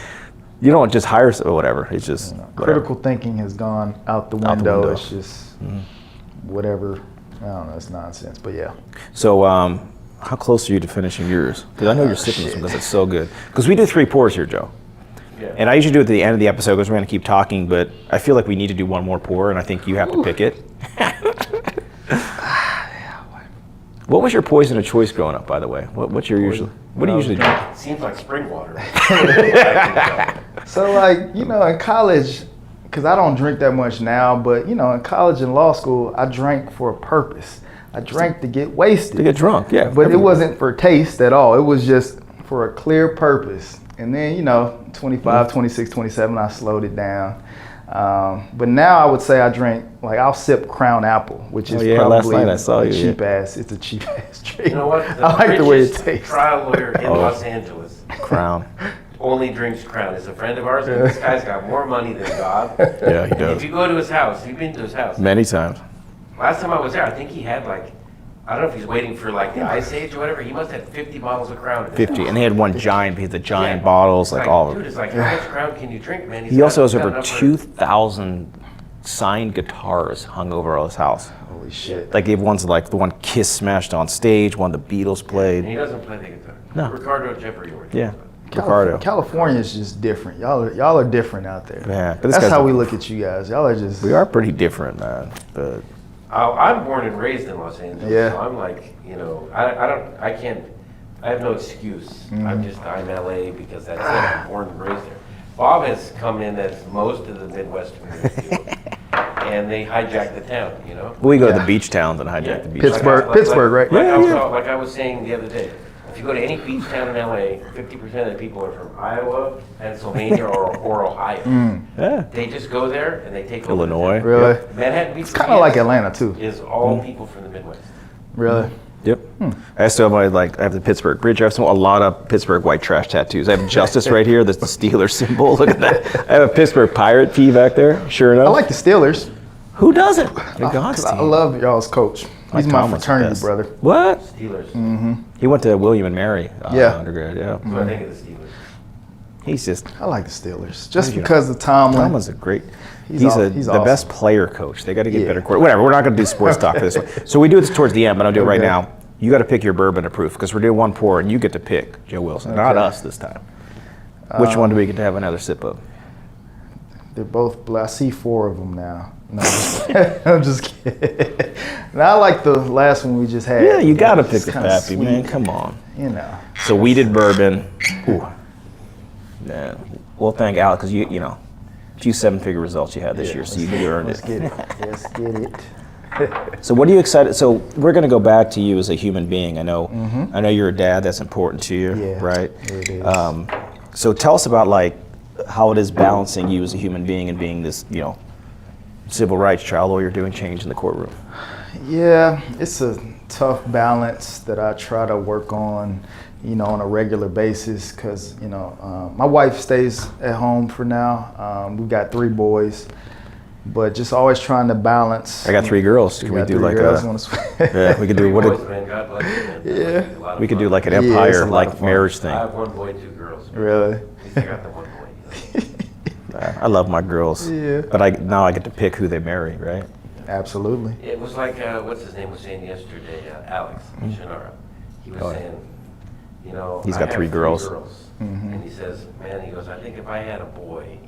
[SPEAKER 2] you don't just hire or whatever. It's just whatever.
[SPEAKER 1] Critical thinking has gone out the window.
[SPEAKER 2] window.
[SPEAKER 1] It's just whatever. I don't know. It's nonsense. But yeah.
[SPEAKER 2] So, how close are you to finishing yours? Because I know you're sipping this one because it's so good. Because we do 3 pours here, Joe.
[SPEAKER 3] Yeah.
[SPEAKER 2] And I usually do it at the end of the episode because we're going to keep talking, but I feel like we need to do one more pour, and I think you have to pick it. What was your poison of choice growing up, by the way? What do you usually drink?
[SPEAKER 3] It seems like spring water.
[SPEAKER 1] So like, you know, in college, because I don't drink that much now, but you know, in college and law school, I drank for a purpose. I drank to get wasted.
[SPEAKER 2] To get drunk, yeah.
[SPEAKER 1] But it wasn't for taste at all. It was just for a clear purpose. And then, you know, 25, 26, 27, I slowed it down. But now I would say I drink, like I'll sip Crown Apple, which is
[SPEAKER 2] last
[SPEAKER 1] probably
[SPEAKER 2] night I saw you,
[SPEAKER 1] cheap ass. It's a cheap ass drink.
[SPEAKER 3] You know what?
[SPEAKER 1] I like the way it
[SPEAKER 3] richest
[SPEAKER 1] tastes.
[SPEAKER 3] trial lawyer in Los Angeles
[SPEAKER 2] Crown.
[SPEAKER 3] only drinks Crown. Is a friend of ours, and this guy's got more money than God.
[SPEAKER 2] Yeah, he
[SPEAKER 3] If
[SPEAKER 2] does.
[SPEAKER 3] you go to his house, you've been to his house.
[SPEAKER 2] Many times.
[SPEAKER 3] Last time I was there, I think he had like, I don't know if he's waiting for like the Ice Age or whatever. He must have 50 bottles of Crown. at his
[SPEAKER 2] 50.
[SPEAKER 3] house.
[SPEAKER 2] And they had one giant, he had the giant
[SPEAKER 3] Yeah.
[SPEAKER 2] bottles,
[SPEAKER 3] It's
[SPEAKER 2] like all of
[SPEAKER 3] dude,
[SPEAKER 2] them.
[SPEAKER 3] it's like, how much Crown can you drink, man?
[SPEAKER 2] He also has
[SPEAKER 3] got
[SPEAKER 2] over
[SPEAKER 3] enough for-
[SPEAKER 2] 2,000 signed guitars hung over his house.
[SPEAKER 1] Holy shit.
[SPEAKER 2] Like, he have ones like the one Kiss smashed on stage, one the Beatles
[SPEAKER 3] And
[SPEAKER 2] played.
[SPEAKER 3] he doesn't play the guitar.
[SPEAKER 2] No.
[SPEAKER 3] Ricardo Jeffrey York.
[SPEAKER 2] Yeah. Ricardo.
[SPEAKER 1] California is just different. Y'all are different out there.
[SPEAKER 2] Yeah, but this
[SPEAKER 1] That's
[SPEAKER 2] guy's
[SPEAKER 1] how
[SPEAKER 2] a-
[SPEAKER 1] we look at you guys. Y'all are just.
[SPEAKER 2] We are pretty different, man. But
[SPEAKER 3] I'm born and raised in Los Angeles.
[SPEAKER 1] Yeah.
[SPEAKER 3] So I'm like, you know, I have no excuse.
[SPEAKER 1] Mm-hmm.
[SPEAKER 3] I'm LA because that's it. I'm born and raised there. Bob has come in as most of the Midwesterners do. And they hijack the town, you know?
[SPEAKER 2] we go to the
[SPEAKER 1] Yeah.
[SPEAKER 2] beach towns and hijack the beach.
[SPEAKER 1] Pittsburgh, right?
[SPEAKER 3] Like I was saying the other day, if you go to any beach town in LA, 50% of the people are from Iowa, Pennsylvania, or Ohio.
[SPEAKER 2] Yeah.
[SPEAKER 3] They just go there and they take over the
[SPEAKER 2] Illinois.
[SPEAKER 3] town.
[SPEAKER 1] Really?
[SPEAKER 3] Manhattan Beach.
[SPEAKER 1] It's kind of like Atlanta too.
[SPEAKER 3] Is all people from the Midwest.
[SPEAKER 1] Really?
[SPEAKER 2] Yep. I still have I have the Pittsburgh Bridge. I have a lot of Pittsburgh white trash tattoos. I have Justice right here. That's the Steelers symbol. Look at that. I have a Pittsburgh Pirate P back there. Sure enough.
[SPEAKER 1] I like the Steelers.
[SPEAKER 2] Who doesn't? The God's
[SPEAKER 1] 'Cause I
[SPEAKER 2] team.
[SPEAKER 1] love y'all's coach. He's my
[SPEAKER 2] Tomlin's the
[SPEAKER 1] fraternity
[SPEAKER 2] best.
[SPEAKER 1] brother.
[SPEAKER 2] What?
[SPEAKER 3] Steelers.
[SPEAKER 2] He went to William and Mary
[SPEAKER 1] Yeah.
[SPEAKER 2] undergrad. Yeah.
[SPEAKER 3] That's what I think of the Steelers.
[SPEAKER 2] He's just
[SPEAKER 1] I like the Steelers just because of Tomlin.
[SPEAKER 2] Tomlin's a great. He's
[SPEAKER 1] He's
[SPEAKER 2] the
[SPEAKER 1] awesome.
[SPEAKER 2] best player coach. They got to get better. Whatever. We're not going to do sports talk for this one. So we do this towards the end, but I'll do it right
[SPEAKER 1] Okay.
[SPEAKER 2] now. You got to pick your bourbon to proof because we're doing one pour, and you get to pick Joe Wilson, not us this time. Which one do we get to have another sip of?
[SPEAKER 1] They're both. I see 4 of them now. No, I'm just kidding. And I like the last one we just had.
[SPEAKER 2] Yeah, you got to pick
[SPEAKER 1] It's
[SPEAKER 2] the
[SPEAKER 1] kinda
[SPEAKER 2] Pappy,
[SPEAKER 1] sweet,
[SPEAKER 2] man. Come on.
[SPEAKER 1] You know.
[SPEAKER 2] So we did bourbon. Ooh. Yeah. We'll thank Alec because you know, a few 7-figure results you had this year, so you earned
[SPEAKER 1] Let's
[SPEAKER 2] it.
[SPEAKER 1] get it. Let's get it.
[SPEAKER 2] So what are you excited? So we're going to go back to you as a human being. I know you're a dad. That's important to you,
[SPEAKER 1] Yeah,
[SPEAKER 2] right?
[SPEAKER 1] it is.
[SPEAKER 2] So tell us about like how it is balancing you as a human being and being this, civil rights trial lawyer doing change in the courtroom.
[SPEAKER 1] Yeah, it's a tough balance that I try to work on, on a regular basis because, my wife stays at home for now. We've got 3 boys, but just always trying to balance.
[SPEAKER 2] I got 3 girls. Can we
[SPEAKER 1] got
[SPEAKER 2] do
[SPEAKER 1] 3
[SPEAKER 2] like
[SPEAKER 1] girls,
[SPEAKER 2] yeah, we could do
[SPEAKER 3] Boys,
[SPEAKER 2] what?
[SPEAKER 3] man, God bless you, man.
[SPEAKER 1] Yeah.
[SPEAKER 3] It's a lot of
[SPEAKER 2] We could do
[SPEAKER 3] fun.
[SPEAKER 2] like an
[SPEAKER 1] Yeah, it's a
[SPEAKER 2] empire,
[SPEAKER 1] lot
[SPEAKER 2] like
[SPEAKER 1] of fun.
[SPEAKER 2] marriage
[SPEAKER 3] I
[SPEAKER 2] thing.
[SPEAKER 3] have 1 boy, 2 girls. Man.
[SPEAKER 1] Really?
[SPEAKER 3] At least I got the 1 boy.
[SPEAKER 2] I love my girls,
[SPEAKER 1] Yeah.
[SPEAKER 2] but now I get to pick who they marry, right?
[SPEAKER 1] Absolutely.
[SPEAKER 3] It was like, what's his name was saying yesterday, Alex Shannara. He was
[SPEAKER 2] Oh, yeah.
[SPEAKER 3] saying,
[SPEAKER 2] He's
[SPEAKER 3] I
[SPEAKER 2] got
[SPEAKER 3] have
[SPEAKER 2] 3 girls.
[SPEAKER 3] And he says, man, he goes, I think if I had a boy,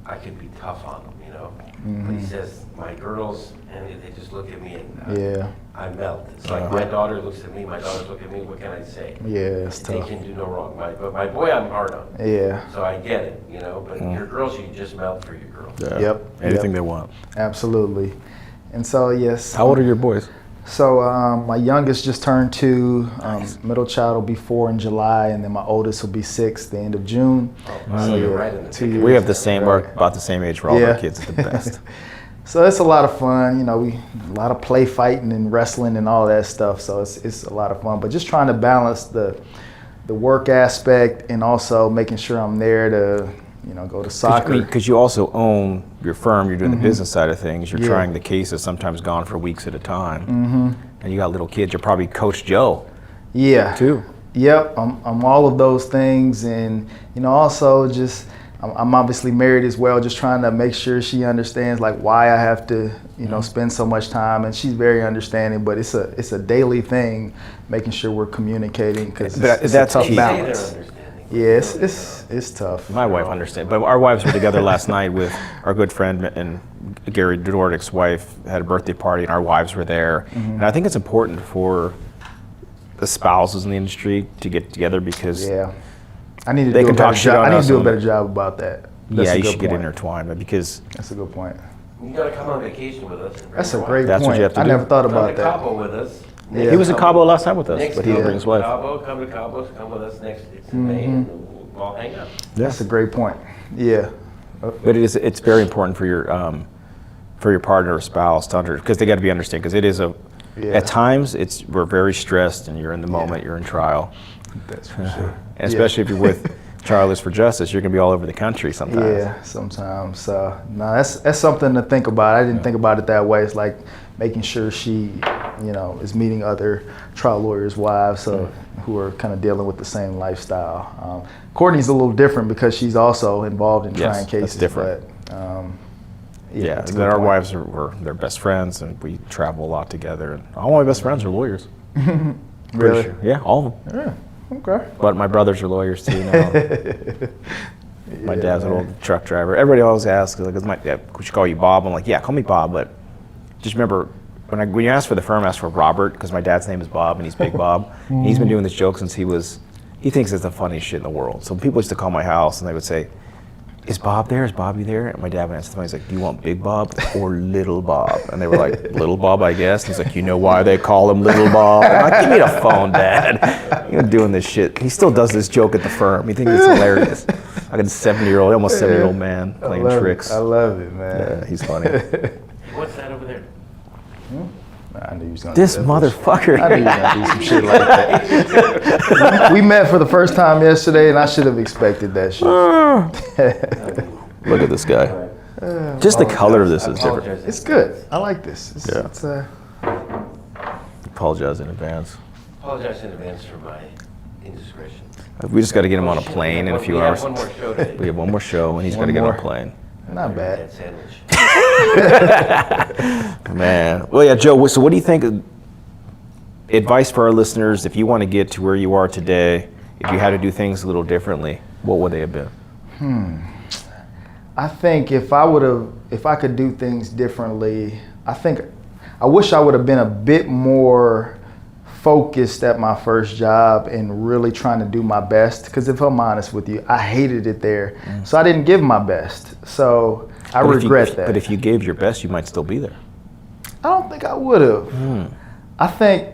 [SPEAKER 3] I could be tough on him, But he says, my girls, and they just look at me and
[SPEAKER 1] Yeah.
[SPEAKER 3] I melt. It's like my daughter looks at me, my daughters look at me, what can I say?
[SPEAKER 1] Yeah, it's
[SPEAKER 3] They
[SPEAKER 1] tough.
[SPEAKER 3] can do no wrong. But my boy, I'm hard on.
[SPEAKER 1] Yeah.
[SPEAKER 3] So I get it, but your girls, you just melt for your girls.
[SPEAKER 2] Yeah.
[SPEAKER 1] Yep,
[SPEAKER 2] Anything
[SPEAKER 1] yep.
[SPEAKER 2] they want.
[SPEAKER 1] Absolutely. And so, yes.
[SPEAKER 2] How old are your boys?
[SPEAKER 1] So my youngest just turned 2, middle child will be 4 in July, and then my oldest will be 6 the end of June.
[SPEAKER 3] So you're right in the
[SPEAKER 1] 2
[SPEAKER 3] thick of
[SPEAKER 1] years.
[SPEAKER 2] We have the same, we're
[SPEAKER 1] Right.
[SPEAKER 2] about the same age for all
[SPEAKER 1] Yeah.
[SPEAKER 2] our kids. It's the best.
[SPEAKER 1] So it's a lot of fun, a lot of play fighting and wrestling and all that stuff. So it's a lot of fun, but just trying to balance the work aspect and also making sure I'm there to, go to soccer.
[SPEAKER 2] Because you also own your firm, you're doing the business side of things, you're trying the cases, sometimes gone for weeks at a time. And you got little kids, you're probably Coach Joe
[SPEAKER 1] Yeah.
[SPEAKER 2] too.
[SPEAKER 1] Yep, I'm all of those things, and also just I'm obviously married as well. Just trying to make sure she understands like why I have to spend so much time, and she's very understanding. But it's a daily thing, making sure we're communicating because it's
[SPEAKER 2] That's
[SPEAKER 1] a tough
[SPEAKER 2] key.
[SPEAKER 1] balance.
[SPEAKER 3] Understanding.
[SPEAKER 1] Yeah, it's tough.
[SPEAKER 2] My wife understands, but our wives were together last night with our good friend and Gary Dordik's wife had a birthday party, and our wives were there. And I think it's important for the spouses in the industry to get together because
[SPEAKER 1] Yeah, I need to
[SPEAKER 2] They
[SPEAKER 1] do a
[SPEAKER 2] can talk
[SPEAKER 1] better
[SPEAKER 2] shit
[SPEAKER 1] job.
[SPEAKER 2] on
[SPEAKER 1] I need
[SPEAKER 2] us
[SPEAKER 1] to do a
[SPEAKER 2] and-
[SPEAKER 1] better job about that. That's
[SPEAKER 2] yeah,
[SPEAKER 1] a
[SPEAKER 2] you
[SPEAKER 1] good
[SPEAKER 2] should get
[SPEAKER 1] point.
[SPEAKER 2] intertwined, but because
[SPEAKER 1] That's a good point.
[SPEAKER 3] You gotta come on vacation with us. and bring
[SPEAKER 1] That's a
[SPEAKER 3] your
[SPEAKER 1] great
[SPEAKER 3] wife.
[SPEAKER 2] That's what
[SPEAKER 1] point.
[SPEAKER 2] you have to
[SPEAKER 1] I
[SPEAKER 2] do.
[SPEAKER 1] never thought
[SPEAKER 3] Come
[SPEAKER 1] about
[SPEAKER 3] to
[SPEAKER 1] that.
[SPEAKER 3] Cabo with us.
[SPEAKER 1] Yeah.
[SPEAKER 2] he was in Cabo last time with us,
[SPEAKER 3] Next
[SPEAKER 2] but he didn't bring his wife.
[SPEAKER 3] Cabo, come to Cabo, come with us next. It's in May, and we'll all hang out.
[SPEAKER 1] That's a great point. Yeah.
[SPEAKER 2] But it's very important for your partner or spouse to because they got to be understand because it is
[SPEAKER 1] Yeah.
[SPEAKER 2] at times we're very stressed and you're in the moment, you're in trial,
[SPEAKER 1] That's for sure.
[SPEAKER 2] and especially if you're with Charlies for Justice, you're gonna be all over the country sometimes.
[SPEAKER 1] Yeah, sometimes. No, that's something to think about. I didn't think about it that way. It's like making sure she, is meeting other trial lawyers' wives who are kind of dealing with the same lifestyle. Courtney's a little different because she's also involved in
[SPEAKER 2] Yes,
[SPEAKER 1] trying
[SPEAKER 2] that's
[SPEAKER 1] cases.
[SPEAKER 2] different.
[SPEAKER 1] But,
[SPEAKER 2] Yeah,
[SPEAKER 1] that's a
[SPEAKER 2] then
[SPEAKER 1] good
[SPEAKER 2] our
[SPEAKER 1] point.
[SPEAKER 2] wives were their best friends, and we travel a lot together. And all my best friends are lawyers. Pretty
[SPEAKER 1] Really?
[SPEAKER 2] sure. Yeah, all of them.
[SPEAKER 1] Yeah. Okay.
[SPEAKER 2] But my brothers are lawyers too now. My
[SPEAKER 1] Yeah,
[SPEAKER 2] dad's an
[SPEAKER 1] man.
[SPEAKER 2] old truck driver. Everybody always asks, like, we should call you Bob. I'm like, yeah, call me Bob. But just remember, when you ask for the firm, ask for Robert, because my dad's name is Bob, and he's Big Bob. And he's been doing this joke since he thinks it's the funniest shit in the world. So people used to call my house, and they would say, is Bob there? Is Bobby there? And my dad would answer the phone. He's like, do you want Big Bob or Little Bob? And they were like, Little Bob, I guess. And he's like, you know why they call him Little Bob? And I'm like, give me the phone, Dad. You're doing this shit. He still does this joke at the firm. He thinks it's hilarious. Like a 70-year-old, almost 70-year-old man playing tricks.
[SPEAKER 1] I love it, man.
[SPEAKER 2] Yeah, he's funny.
[SPEAKER 3] What's that over there?
[SPEAKER 1] I knew he was gonna
[SPEAKER 2] This
[SPEAKER 1] do that.
[SPEAKER 2] motherfucker.
[SPEAKER 1] I knew he was gonna do some shit like that. We met for the first time yesterday, and I should have expected that shit.
[SPEAKER 2] Look at this guy. Just the color of this is different.
[SPEAKER 3] Apologize.
[SPEAKER 1] It's good. I like this.
[SPEAKER 2] Yeah.
[SPEAKER 1] It's
[SPEAKER 2] Apologize in advance.
[SPEAKER 3] Apologize in advance for my indiscretion.
[SPEAKER 2] We just got to get him on a plane in a few hours.
[SPEAKER 3] We have one more show today.
[SPEAKER 2] We have one more show, and he's got to
[SPEAKER 1] One
[SPEAKER 2] get on a
[SPEAKER 1] more.
[SPEAKER 2] plane.
[SPEAKER 1] Not bad.
[SPEAKER 3] That sandwich.
[SPEAKER 2] Man. Well, yeah, Joe, so what do you think, advice for our listeners, if you want to get to where you are today, if you had to do things a little differently, what would they have been?
[SPEAKER 1] I think if I could do things differently, I wish I would have been a bit more focused at my first job and really trying to do my best. Because if I'm honest with you, I hated it there. So I didn't give my best. So I regret that.
[SPEAKER 2] But if you gave your best, you might still be there.
[SPEAKER 1] I don't think I would have. I think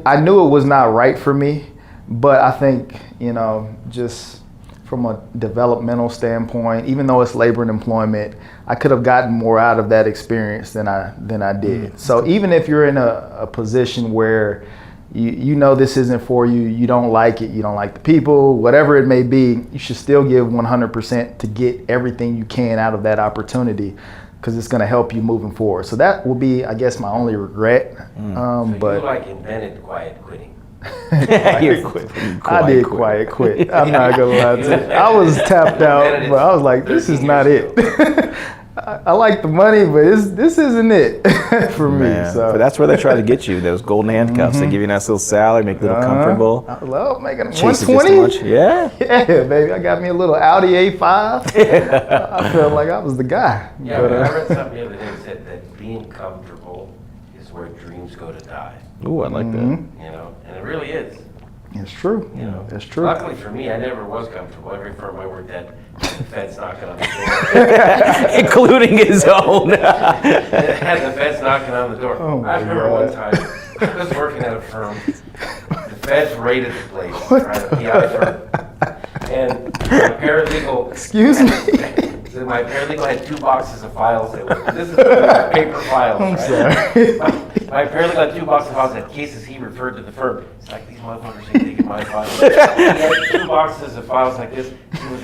[SPEAKER 1] I knew it was not right for me, but I think, just from a developmental standpoint, even though it's labor and employment, I could have gotten more out of that experience than I did. So even if you're in a position where you know this isn't for you, you don't like it, you don't like the people, whatever it may be, you should still give 100% to get everything you can out of that opportunity, because it's going to help you moving forward. So that will be, I guess, my only regret.
[SPEAKER 3] So
[SPEAKER 1] But
[SPEAKER 3] you invented quiet quitting.
[SPEAKER 1] I did quiet quit. I'm not gonna lie to you. I was tapped out, but I was like, this is not it. I like the money, but this isn't it for me.
[SPEAKER 2] Man.
[SPEAKER 1] So
[SPEAKER 2] But that's where they try to get you, those golden handcuffs. They give you a nice little salary, make you a little comfortable.
[SPEAKER 1] I love making
[SPEAKER 2] Chase it just too
[SPEAKER 1] 120.
[SPEAKER 2] much. Yeah.
[SPEAKER 1] Yeah, baby. I got me a little Audi A5. I felt like I was the guy.
[SPEAKER 3] Yeah,
[SPEAKER 1] But,
[SPEAKER 3] I read something the other day that said that being comfortable is where dreams go to die.
[SPEAKER 2] Ooh, I like that.
[SPEAKER 3] And it really is.
[SPEAKER 1] it's true. It's true.
[SPEAKER 3] Luckily for me, I never was comfortable. Every firm I worked at, the feds knocking on the door.
[SPEAKER 2] Including his own.
[SPEAKER 3] Had the feds knocking on the door.
[SPEAKER 1] Oh my
[SPEAKER 3] I remember
[SPEAKER 1] God.
[SPEAKER 3] one time, I was working at a firm. The feds raided the place, right, a PI firm. And my paralegal.
[SPEAKER 1] Excuse me.
[SPEAKER 3] My paralegal had 2 boxes of files. This is paper files,
[SPEAKER 1] I'm
[SPEAKER 3] right?
[SPEAKER 1] sorry.
[SPEAKER 3] My paralegal had 2 boxes of files that cases he referred to the firm. It's like, these motherfuckers ain't taking my files. He had 2 boxes of files like this.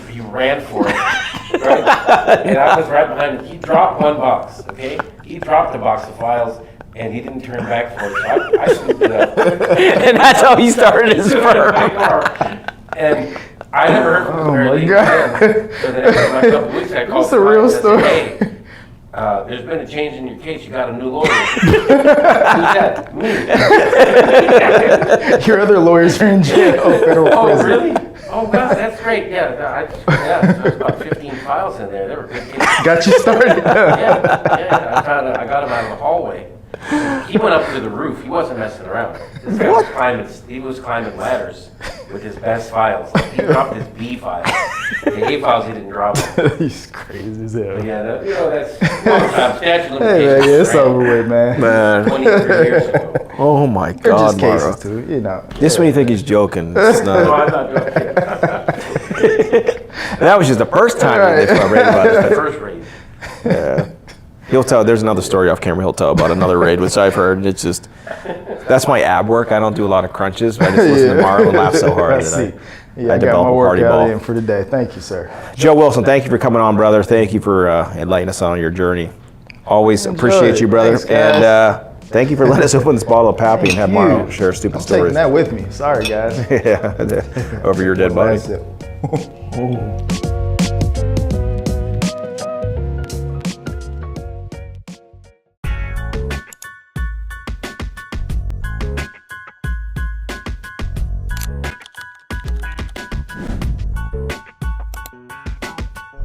[SPEAKER 3] He ran for it, right? And I was right behind him. He dropped 1 box, okay? He dropped a box of files, and he didn't turn back for it. So I scooped it up.
[SPEAKER 2] And that's how he started his firm.
[SPEAKER 3] And I never heard from the
[SPEAKER 1] Oh my
[SPEAKER 3] paralegal
[SPEAKER 1] God.
[SPEAKER 3] again. So then after a couple of weeks, I called
[SPEAKER 1] That's a
[SPEAKER 3] the
[SPEAKER 1] real
[SPEAKER 3] client and I
[SPEAKER 1] story.
[SPEAKER 3] said, hey, there's been a change in your case. You got a new lawyer. Who's that? Me.
[SPEAKER 1] Your other lawyers are in jail, federal
[SPEAKER 3] Oh,
[SPEAKER 1] prison.
[SPEAKER 3] really? Oh, God, that's great. Yeah, so there's about 15 files in there. They were good cases.
[SPEAKER 1] Got you started.
[SPEAKER 3] Yeah. I got him out of the hallway. He went up to the roof. He wasn't messing around. This guy was climbing ladders with his best files. Like, he dropped his B files. The A files he didn't drop.
[SPEAKER 1] He's crazy as hell.
[SPEAKER 3] But yeah, that's long time. Statute of
[SPEAKER 1] Hey man,
[SPEAKER 3] limitations.
[SPEAKER 1] yeah, it's
[SPEAKER 3] right?
[SPEAKER 1] over with, man.
[SPEAKER 2] Man.
[SPEAKER 3] 23 years ago.
[SPEAKER 2] Oh my
[SPEAKER 1] They're just
[SPEAKER 2] God,
[SPEAKER 1] cases
[SPEAKER 2] Mara.
[SPEAKER 1] too,
[SPEAKER 2] This when you think he's joking. It's
[SPEAKER 3] No,
[SPEAKER 2] not.
[SPEAKER 3] I'm not joking.
[SPEAKER 2] That was just the first time
[SPEAKER 1] Right.
[SPEAKER 2] they read about
[SPEAKER 3] The
[SPEAKER 2] it.
[SPEAKER 3] first raid.
[SPEAKER 2] Yeah. He'll tell, there's another story off camera he'll tell about another raid, which I've heard. It's just, that's my ab work. I don't do a lot of crunches. I just listen to Mara and laugh so hard
[SPEAKER 1] I
[SPEAKER 2] that
[SPEAKER 1] see.
[SPEAKER 2] I
[SPEAKER 1] Yeah, I got
[SPEAKER 2] develop
[SPEAKER 1] my
[SPEAKER 2] a party
[SPEAKER 1] workout
[SPEAKER 2] ball.
[SPEAKER 1] in for today. Thank you, sir.
[SPEAKER 2] Joe Wilson, thank you for coming on, brother. Thank you for enlightening us on your journey. Always appreciate you, brother.
[SPEAKER 1] Thanks, guys.
[SPEAKER 2] And thank you for letting us open this bottle of Pappy and have Mara share stupid
[SPEAKER 1] I'm
[SPEAKER 2] stories.
[SPEAKER 1] taking that with me. Sorry, guys.
[SPEAKER 2] Yeah, over your dead body.
[SPEAKER 1] That's it.